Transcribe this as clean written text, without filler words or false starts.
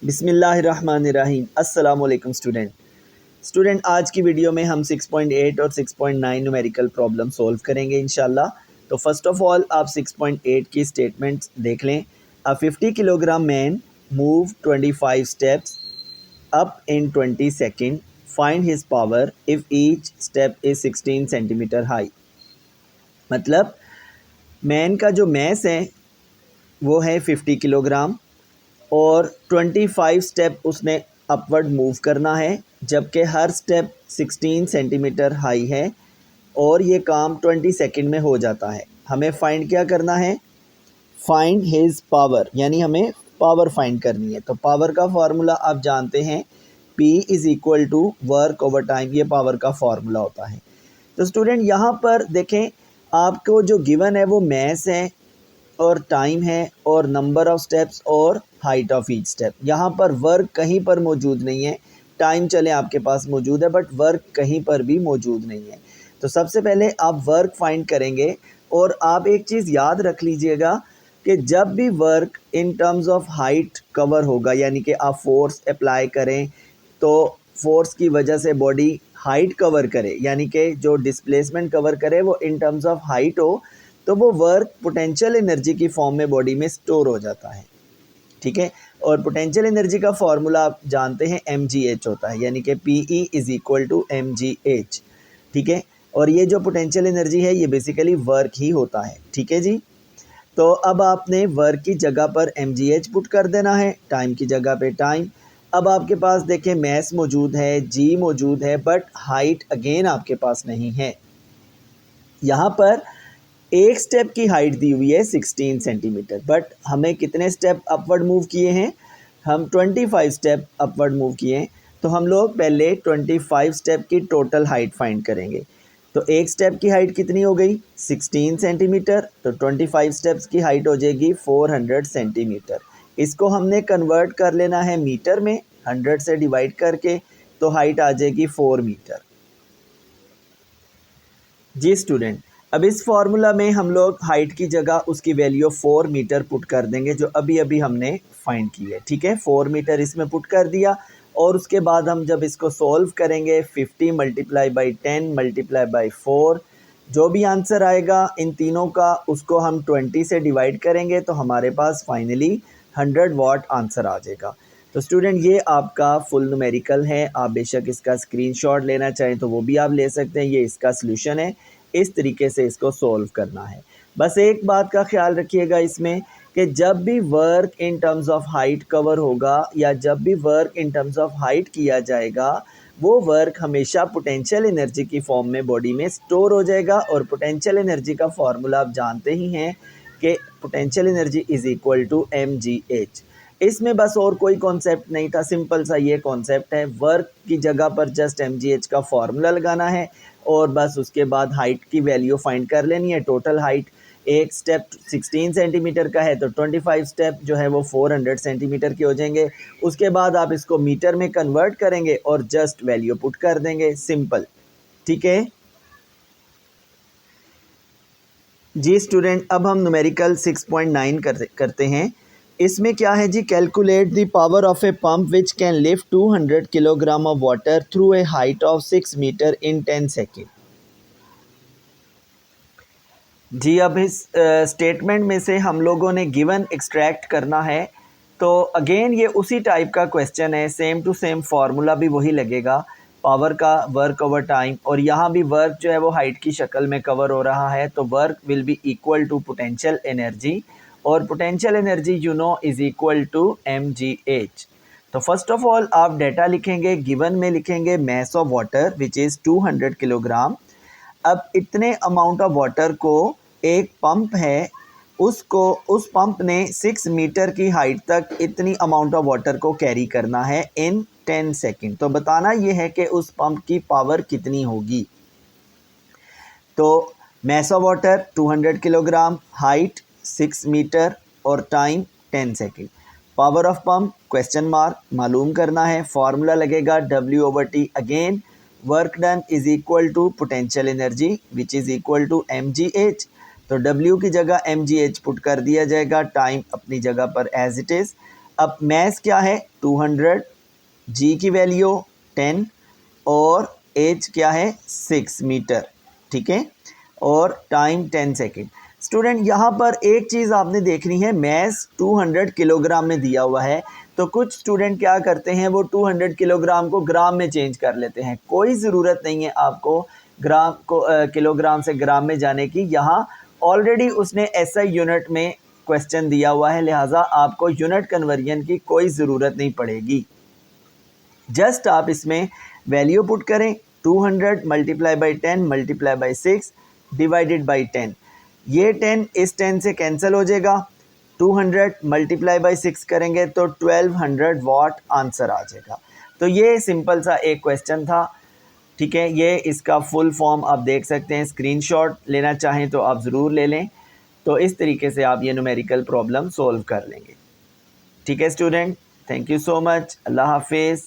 बिस्मिल्लाहिर्रहमानिर्रहीम। अस्सलाम वालेकुम स्टूडेंट, आज की वीडियो में हम 6.8 और 6.9 न्यूमेरिकल प्रॉब्लम सॉल्व करेंगे इंशाल्लाह। तो फर्स्ट ऑफ ऑल आप 6.8 की स्टेटमेंट्स देख लें। अ 50 kilogram man move 25 steps up in 20 second, find his power if each step is 16 centimetre high. मतलब मैन का जो मैस है वो है 50 किलोग्राम और 25 स्टेप उसने अपवर्ड मूव करना है, जबकि हर स्टेप 16 सेंटीमीटर हाई है और ये काम 20 सेकंड में हो जाता है। हमें फाइंड क्या करना है? फाइंड हिज पावर, यानी हमें पावर फाइंड करनी है। तो पावर का फार्मूला आप जानते हैं, P is equal to work over time, ये पावर का फार्मूला होता है। तो स्टूडेंट यहाँ पर देखें, आपको जो गिवन है वो मैस है और टाइम है और नंबर ऑफ स्टेप्स और हाइट ऑफ ईच स्टेप। यहाँ पर वर्क कहीं पर मौजूद नहीं है। टाइम चले आपके पास मौजूद है बट वर्क कहीं पर भी मौजूद नहीं है। तो सबसे पहले आप वर्क फाइंड करेंगे और आप एक चीज़ याद रख लीजिएगा कि जब भी work in terms of height cover होगा, यानी कि आप फोर्स अप्लाई करें तो फोर्स की वजह से बॉडी हाइट कवर करे, यानी कि जो डिस्प्लेसमेंट कवर करे वो इन टर्म्स ऑफ हाइट हो, तो वो वर्क पोटेंशियल एनर्जी की फॉर्म में बॉडी में स्टोर हो जाता है। ठीक है, और पोटेंशियल एनर्जी का फॉर्मूला आप जानते हैं mgh होता है, यानी कि PE is equal to mgh। ठीक है, और ये जो पोटेंशियल एनर्जी है ये बेसिकली वर्क ही होता है। ठीक है जी, तो अब आपने वर्क की जगह पर mgh पुट कर देना है, टाइम की जगह पे टाइम। अब आपके पास देखें मैस मौजूद है, जी मौजूद है, बट हाइट अगेन आपके पास नहीं है। यहाँ पर एक स्टेप की हाइट दी हुई है 16 सेंटीमीटर, बट हमें कितने स्टेप अपवर्ड मूव किए हैं? हम 25 स्टेप अपवर्ड मूव किए हैं। तो हम लोग पहले 25 स्टेप की टोटल हाइट फाइंड करेंगे। तो एक स्टेप की हाइट कितनी हो गई? 16 सेंटीमीटर। तो 25 स्टेप्स की हाइट हो जाएगी 400 सेंटीमीटर। इसको हमने कन्वर्ट कर लेना है मीटर में, 100 से डिवाइड करके, तो हाइट आ जाएगी 4 मीटर। जी स्टूडेंट, अब इस फार्मूला में हम लोग हाइट की जगह उसकी वैल्यू 4 मीटर पुट कर देंगे, जो अभी अभी हमने फाइंड की है। ठीक है, 4 मीटर इसमें पुट कर दिया और उसके बाद हम जब इसको सॉल्व करेंगे 50 मल्टीप्लाई बाई 10 मल्टीप्लाई बाई 4, जो भी आंसर आएगा इन तीनों का उसको हम 20 से डिवाइड करेंगे तो हमारे पास फाइनली 100 वाट आंसर आ जाएगा। तो स्टूडेंट ये आपका फुल न्यूमेरिकल है, आप बेशक इसका स्क्रीनशॉट लेना चाहें तो वो भी आप ले सकते हैं। ये इसका सलूशन है, इस तरीके से इसको सॉल्व करना है। बस एक बात का ख्याल रखिएगा इसमें कि जब भी work in terms of height cover होगा या जब भी work in terms of height किया जाएगा, वो वर्क हमेशा पोटेंशियल एनर्जी की फॉर्म में बॉडी में स्टोर हो जाएगा। और पोटेंशियल एनर्जी का फॉर्मूला आप जानते ही हैं कि potential energy is equal to mgh। इसमें बस और कोई कॉन्सेप्ट नहीं था, सिंपल सा ये कॉन्सेप्ट है। वर्क की जगह पर जस्ट mgh का फॉर्मूला लगाना है और बस उसके बाद हाइट की वैल्यू फाइंड कर लेनी है। टोटल हाइट एक स्टेप 16 सेंटीमीटर का है तो 25 स्टेप जो है वो 400 सेंटीमीटर के हो जाएंगे। उसके बाद आप इसको मीटर में कन्वर्ट करेंगे और जस्ट वैल्यू पुट कर देंगे, सिंपल। ठीक है जी स्टूडेंट, अब हम न्यूमेरिकल 6.9 करते हैं। इसमें क्या है जी? Calculate the power of a pump which can lift 200 kilogram of water through a height of 6 metre in 10 second. जी, अब इस स्टेटमेंट में से हम लोगों ने गिवन एक्सट्रैक्ट करना है। तो अगेन ये उसी टाइप का क्वेश्चन है, सेम टू सेम फार्मूला भी वही लगेगा, पावर का वर्क ओवर टाइम। और यहाँ भी वर्क जो है वो हाइट की शक्ल में कवर हो रहा है, तो work will be equal to potential energy, और potential energy you know is equal to mgh। तो फर्स्ट ऑफ ऑल आप डेटा लिखेंगे, गिवन में लिखेंगे mass of water which is 200 kilogram. अब इतने अमाउंट ऑफ वाटर को एक पंप है, उसको उस पंप ने 6 मीटर की हाइट तक इतनी अमाउंट ऑफ वाटर को कैरी करना है इन 10 सेकेंड। तो बताना ये है कि उस पंप की पावर कितनी होगी। तो mass of water 200 kilogram, height 6 metre और time 10 second. Power of pump question mark मालूम करना है, फॉर्मूला लगेगा W/T। Again work done is equal to potential energy which is equal to mgh। तो W की जगह mgh पुट कर दिया जाएगा, टाइम अपनी जगह पर एज इट इज़। अब मैस क्या है 200, जी की वैल्यू 10 और एच क्या है 6 मीटर, ठीक है, और टाइम 10 सेकेंड। स्टूडेंट यहाँ पर एक चीज़ आपने देखनी है, मैस 200 किलोग्राम में दिया हुआ है, तो कुछ स्टूडेंट क्या करते हैं वो 200 किलोग्राम को ग्राम में चेंज कर लेते हैं। कोई ज़रूरत नहीं है आपको ग्राम को किलोग्राम से ग्राम में जाने की, यहाँ ऑलरेडी उसने एसआई यूनिट में क्वेश्चन दिया हुआ है, लिहाजा आपको यूनिट कन्वर्जन की कोई ज़रूरत नहीं पड़ेगी। जस्ट आप इसमें वैल्यू पुट करें 200 multiply by 10 multiply by 6 divided by 10, ये 10 इस 10 से कैंसिल हो जाएगा, 200 मल्टीप्लाई बाई 6 करेंगे तो 1200 वाट आंसर आ जाएगा। तो ये सिंपल सा एक क्वेश्चन था, ठीक है। ये इसका फुल फॉर्म आप देख सकते हैं, स्क्रीनशॉट लेना चाहें तो आप ज़रूर ले लें। तो इस तरीके से आप ये न्यूमेरिकल प्रॉब्लम सॉल्व कर लेंगे, ठीक है student. Thank you so much, अल्लाह हाफिज़।